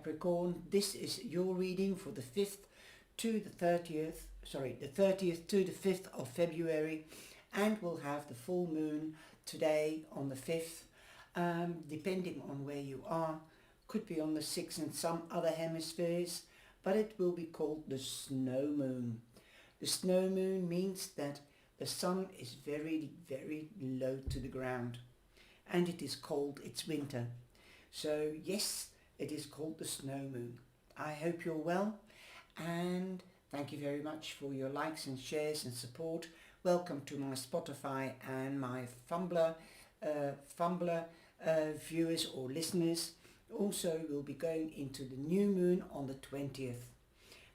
Capricorn. This is your reading for the 5th to the 30th, the 30th to the 5th of February, and we'll have the full moon today on the 5th, depending on where you are. Could be on the 6th in some other hemispheres, but it will be called the snow moon. The snow moon means that the sun is very, very low to the ground, and it is cold, it's winter. So yes, it is called the snow moon. I hope you're well, and thank you very much for your likes and shares and support. Welcome to my Spotify and my Fumbler viewers or listeners. Also, we'll be going into the new moon on the 20th.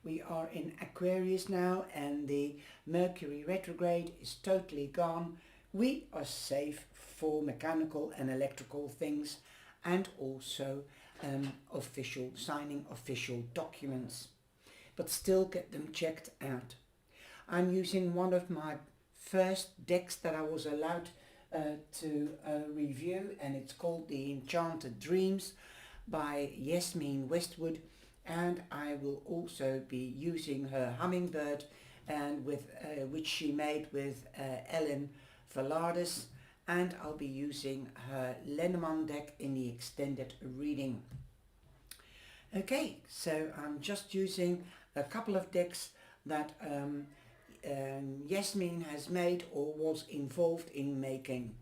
We are in Aquarius now, and the Mercury retrograde is totally gone. We are safe for mechanical and electrical things, and also signing official documents, but still get them checked out. I'm using one of my first decks that I was allowed to review, and it's called the Enchanted Dreams by Yasmin Westwood, and I will also be using her hummingbird, and which she made with Ellen Verlardes, and I'll be using her Lenormand deck in the extended reading. Okay, so I'm just using a couple of decks that Yasmin has made or was involved in making.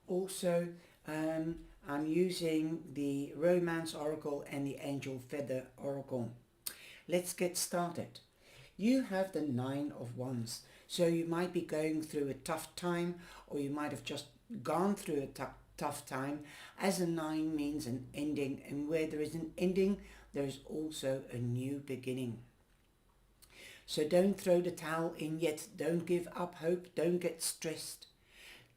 Also, I'm using the Romance Oracle and the Angel Feather Oracle. Let's get started. You have the Nine of Wands, so you might be going through a tough time, or you might have just gone through a tough time, as a 9 means an ending, and where there is an ending, there is also a new beginning. So don't throw the towel in yet, don't give up hope, don't get stressed.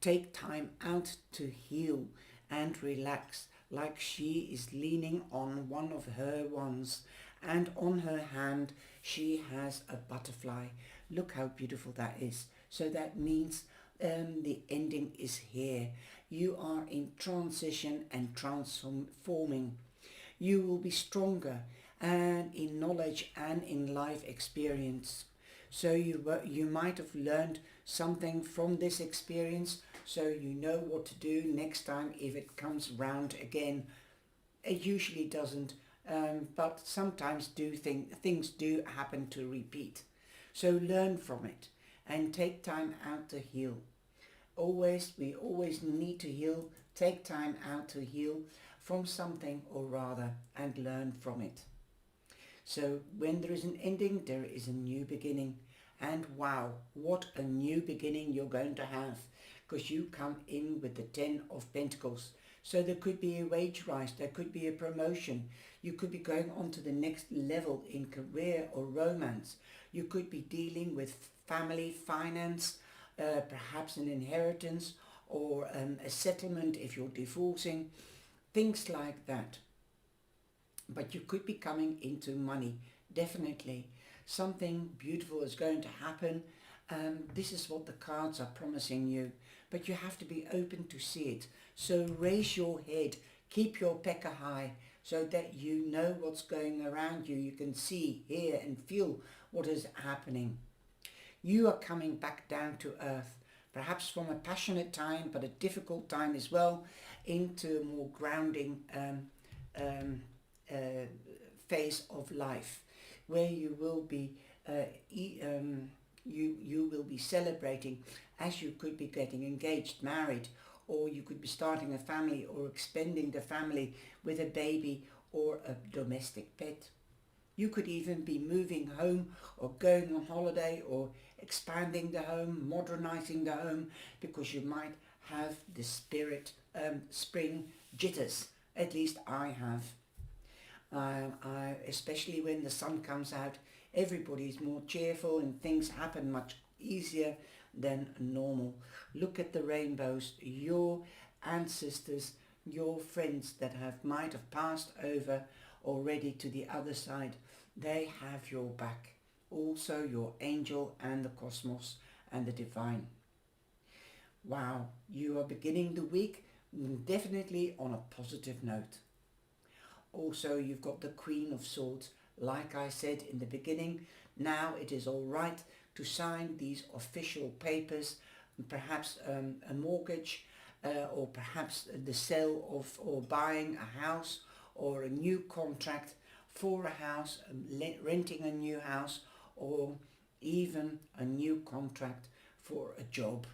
Take time out to heal and relax, like she is leaning on one of her wands, and on her hand she has a butterfly. Look how beautiful that is. So that means the ending is here. You are in transition and transforming. You will be stronger and in knowledge and in life experience. So you might have learned something from this experience, so you know what to do next time if it comes round again. It usually doesn't, but sometimes things do happen to repeat. So learn from it and take time out to heal. We always need to heal. Take time out to heal from something or rather, and learn from it. So when there is an ending, there is a new beginning. And wow, what a new beginning you're going to have, because you come in with the 10 of Pentacles. So there could be a wage rise, there could be a promotion, you could be going on to the next level in career or romance. You could be dealing with family, finance, perhaps an inheritance, or a settlement if you're divorcing, things like that. But you could be coming into money, definitely. Something beautiful is going to happen. This is what the cards are promising you, but you have to be open to see it. So raise your head, keep your pecker high, so that you know what's going around you. You can see, hear and feel what is happening. You are coming back down to earth, perhaps from a passionate time, but a difficult time as well, into a more grounding phase of life, where you will be you will be celebrating, as you could be getting engaged, married, or you could be starting a family or expanding the family with a baby or a domestic pet. You could even be moving home or going on holiday or expanding the home, modernizing the home, because you might have the spring jitters. At least I have. Especially when the sun comes out, everybody's more cheerful and things happen much easier than normal. Look at the rainbows. Your ancestors, your friends that might have passed over already to the other side, they have your back. Also your angel and the cosmos and the divine. Wow, you are beginning the week definitely on a positive note. also you've got the Queen of Swords. Like I said in the beginning, now it is all right to sign these official papers, perhaps a mortgage, or perhaps the sale of or buying a house, or a new contract for a house, renting a new house, or even a new contract for a job.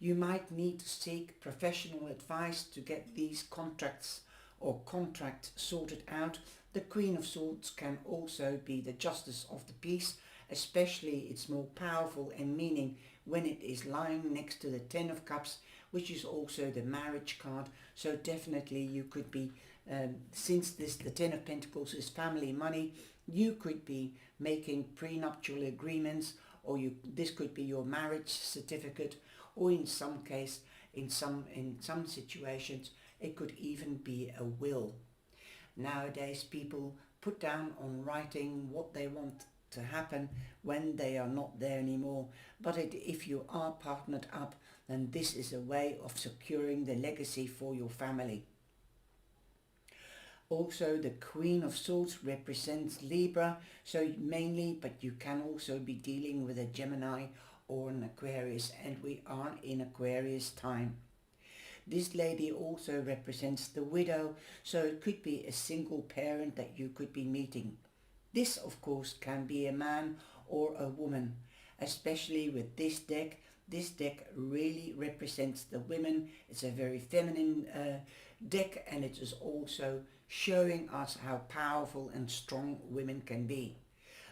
You might need to seek professional advice to get these contracts or contract sorted out. The Queen of Swords can also be the Justice of the Peace, especially it's more powerful and meaning when it is lying next to the Ten of Cups, which is also the marriage card. So definitely you could be, since the Ten of Pentacles is family money, you could be making prenuptial agreements, or this could be your marriage certificate, or in some case, in some situations, it could even be a will. Nowadays people put down on writing what they want to happen when they are not there anymore, but if you are partnered up, then this is a way of securing the legacy for your family. Also, the Queen of Swords represents Libra, so mainly, but you can also be dealing with a Gemini or an Aquarius, and we are in Aquarius time. This lady also represents the widow, so it could be a single parent that you could be meeting. This, of course, can be a man or a woman, especially with this deck. This deck really represents the women. It's a very feminine deck, and it is also showing us how powerful and strong women can be.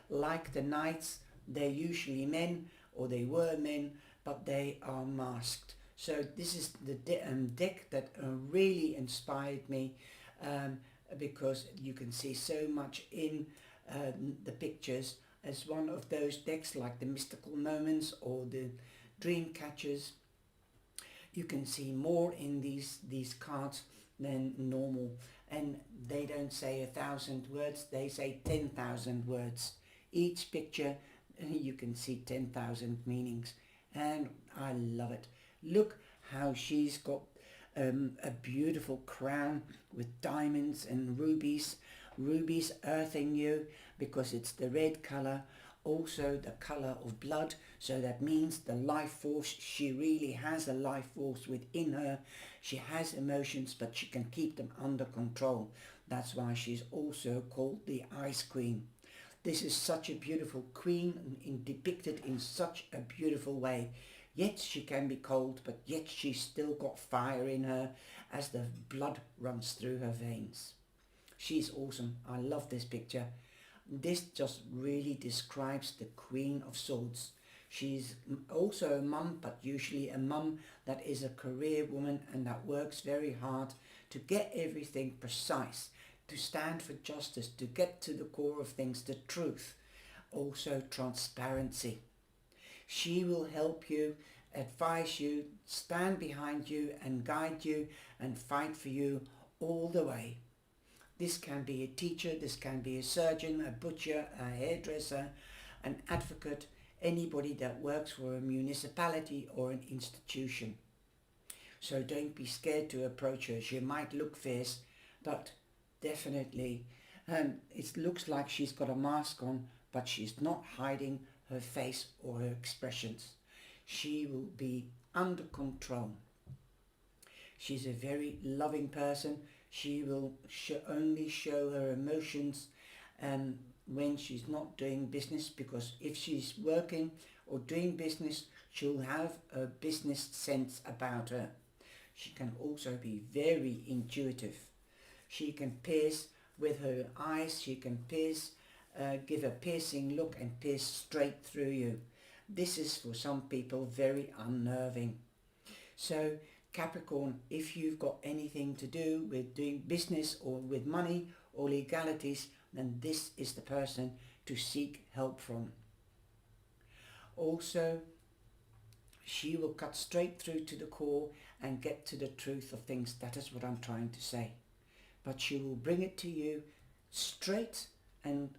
Like the knights, they're usually men, or they were men, but they are masked. So this is the deck that really inspired me, because you can see so much in the pictures as one of those decks, like the mystical moments or the dream catchers. You can see more in these cards than normal, and they don't say 1,000 words, they say 10,000 words. Each picture you can see 10,000 meanings, and I love it. Look how she's got a beautiful crown with diamonds and rubies earthing you, because it's the red color, also the color of blood, so that means the life force. She really has a life force within her. She has emotions, but she can keep them under control. That's why she's also called the Ice Queen. This is such a beautiful queen, depicted in such a beautiful way. Yet she can be cold, but yet she's still got fire in her as the blood runs through her veins. She's awesome. I love this picture. This just really describes the Queen of Swords. She's also a mum, but usually a mum that is a career woman and that works very hard to get everything precise, to stand for justice, to get to the core of things, the truth. Also transparency. She will help you, advise you, stand behind you and guide you and fight for you all the way. This can be a teacher, this can be a surgeon, a butcher, a hairdresser, an advocate, anybody that works for a municipality or an institution. So don't be scared to approach her. She might look fierce, but definitely it looks like she's got a mask on, but she's not hiding her face or her expressions. She will be under control. She's a very loving person. She will only show her emotions when she's not doing business, because if she's working or doing business, she'll have a business sense about her. She can also be very intuitive. She can pierce with her eyes. She can pierce, give a piercing look and pierce straight through you. This is for some people very unnerving. So Capricorn, if you've got anything to do with doing business or with money or legalities, then this is the person to seek help from. Also, she will cut straight through to the core and get to the truth of things. That is what I'm trying to say. But she will bring it to you straight and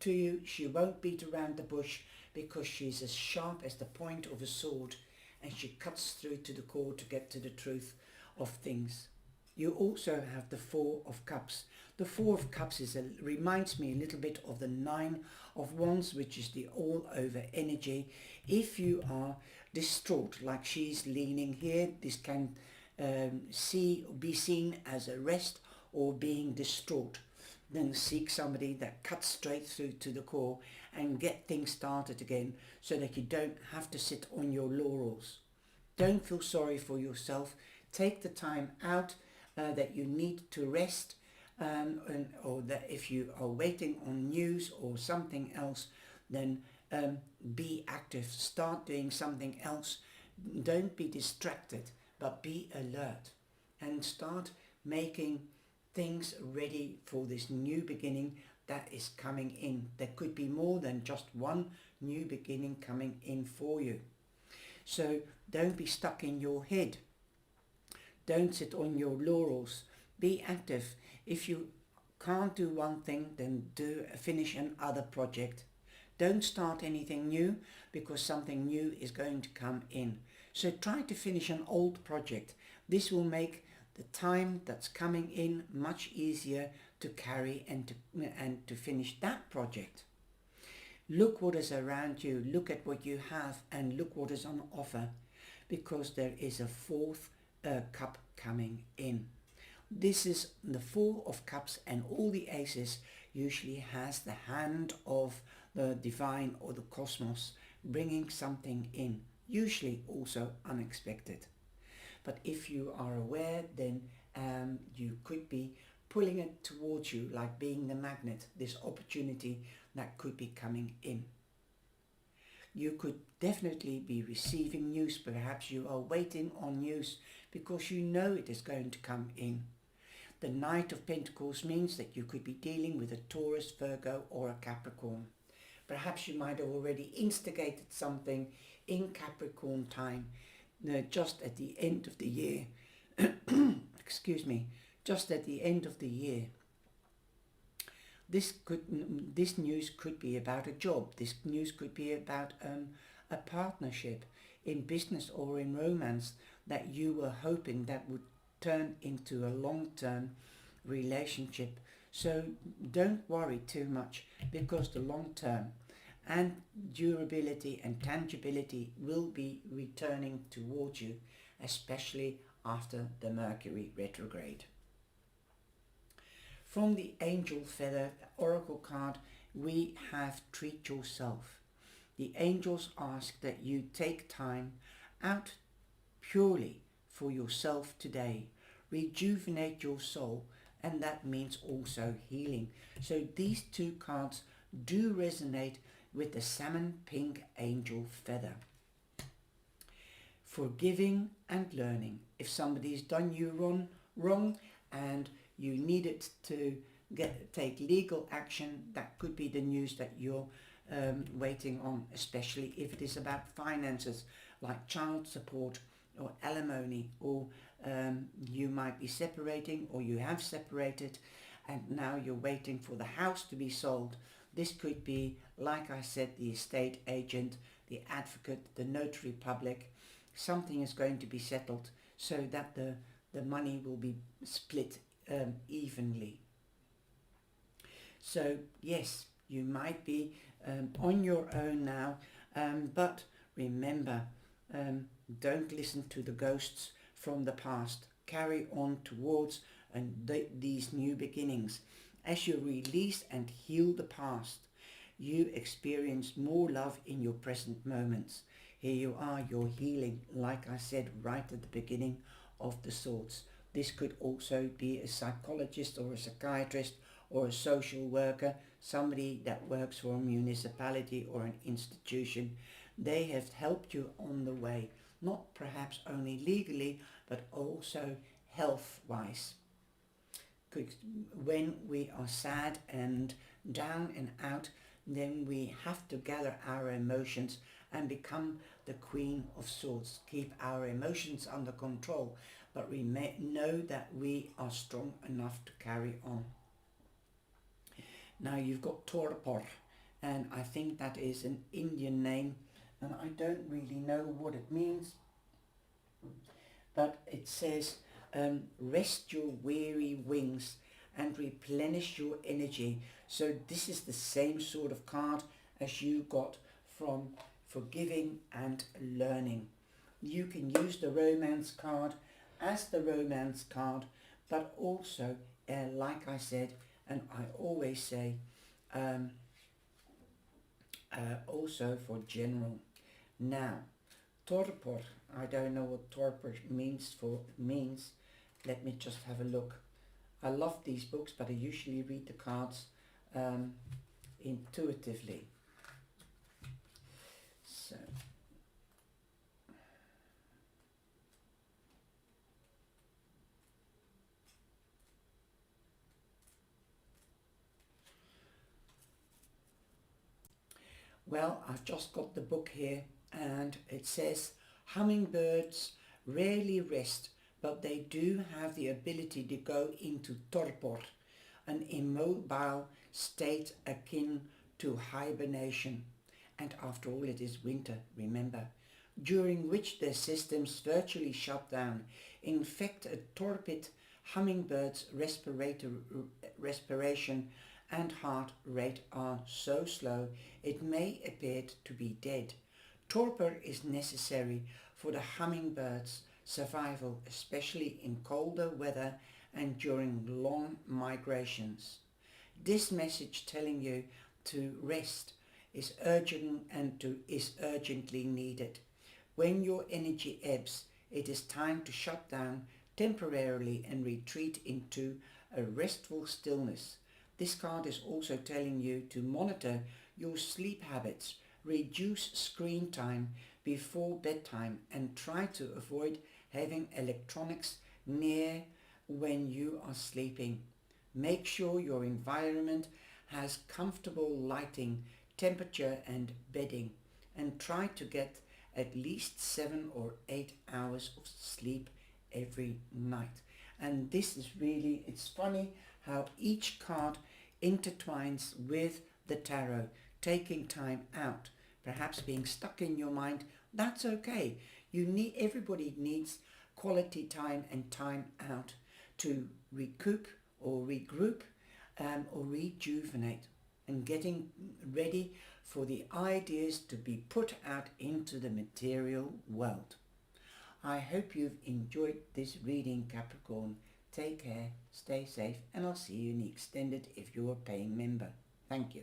to you. She won't beat around the bush, because she's as sharp as the point of a sword, and she cuts through to the core to get to the truth of things. You also have the Four of Cups. The Four of Cups reminds me a little bit of the Nine of Wands, which is the all-over energy. If you are distraught, like she's leaning here, this can be seen as a rest or being distraught. Then seek somebody that cuts straight through to the core and get things started again so that you don't have to sit on your laurels. Don't feel sorry for yourself. Take the time out that you need to rest, or that if you are waiting on news or something else, then be active. Start doing something else. Don't be distracted, but be alert and start making things ready for this new beginning that is coming in. There could be more than just one new beginning coming in for you. So don't be stuck in your head. Don't sit on your laurels. Be active. If you can't do one thing, then finish another project. Don't start anything new because something new is going to come in. So try to finish an old project. This will make the time that's coming in much easier to carry and to finish that project. Look what is around you, look at what you have, and look what is on offer, because there is a fourth cup coming in. This is the Four of Cups, and all the aces usually has the hand of the divine or the cosmos bringing something in, usually also unexpected. But if you are aware, then you could be pulling it towards you, like being the magnet, this opportunity that could be coming in. You could definitely be receiving news. Perhaps you are waiting on news because you know it is going to come in. The Knight of Pentacles means that you could be dealing with a Taurus, Virgo or a Capricorn. Perhaps you might have already instigated something in Capricorn time, just at the end of the year. Excuse me, just at the end of the year. This news could be about a job. This news could be about a partnership in business or in romance that you were hoping that would turn into a long-term relationship. So don't worry too much, because the long-term and durability and tangibility will be returning towards you, especially after the Mercury retrograde. From the Angel Feather Oracle card, we have Treat Yourself. The angels ask that you take time out purely for yourself today. Rejuvenate your soul, and that means also healing. So these two cards do resonate with the salmon pink angel feather. Forgiving and learning. If somebody's done you wrong and you needed to take legal action, that could be the news that you're waiting on, especially if it is about finances like child support or alimony, or you might be separating or you have separated and now you're waiting for the house to be sold. This could be, like I said, the estate agent, the advocate, the notary public. Something is going to be settled so that the money will be split evenly. So yes, you might be on your own now, but remember, don't listen to the ghosts from the past. Carry on towards these new beginnings. As you release and heal the past, you experience more love in your present moments. Here you are, you're healing, like I said right at the beginning of the Swords. This could also be a psychologist or a psychiatrist or a social worker, somebody that works for a municipality or an institution. They have helped you on the way, not perhaps only legally, but also health-wise. When we are sad and down and out, then we have to gather our emotions and become the Queen of Swords. Keep our emotions under control, but we may know that we are strong enough to carry on. Now you've got Torpor, and I think that is an Indian name, and I don't really know what it means, but it says rest your weary wings and replenish your energy. So this is the same sort of card as you got from forgiving and learning. You can use the romance card as the romance card, but also, like I said, and I always say, also for general. Now, torpor. I don't know what torpor means. Let me just have a look. I love these books, but I usually read the cards intuitively. So, well, I've just got the book here, and it says hummingbirds rarely rest, but they do have the ability to go into torpor, an immobile state akin to hibernation. And after all, it is winter, remember, during which their systems virtually shut down. In fact, a torpid hummingbird's respiration and heart rate are so slow it may appear to be dead. Torpor is necessary for the hummingbird's survival, especially in colder weather and during long migrations. This message telling you to rest is urgent and is urgently needed. When your energy ebbs, it is time to shut down temporarily and retreat into a restful stillness. This card is also telling you to monitor your sleep habits, reduce screen time before bedtime, and try to avoid having electronics near when you are sleeping. Make sure your environment has comfortable lighting, temperature and bedding, and try to get at least 7 or 8 hours of sleep every night. And this is really, it's funny how each card intertwines with the tarot. Taking time out, perhaps being stuck in your mind, that's okay. Everybody needs quality time and time out to recoup or regroup or rejuvenate, and getting ready for the ideas to be put out into the material world. I hope you've enjoyed this reading, Capricorn. Take care, stay safe, and I'll see you in the extended if you're a paying member. Thank you.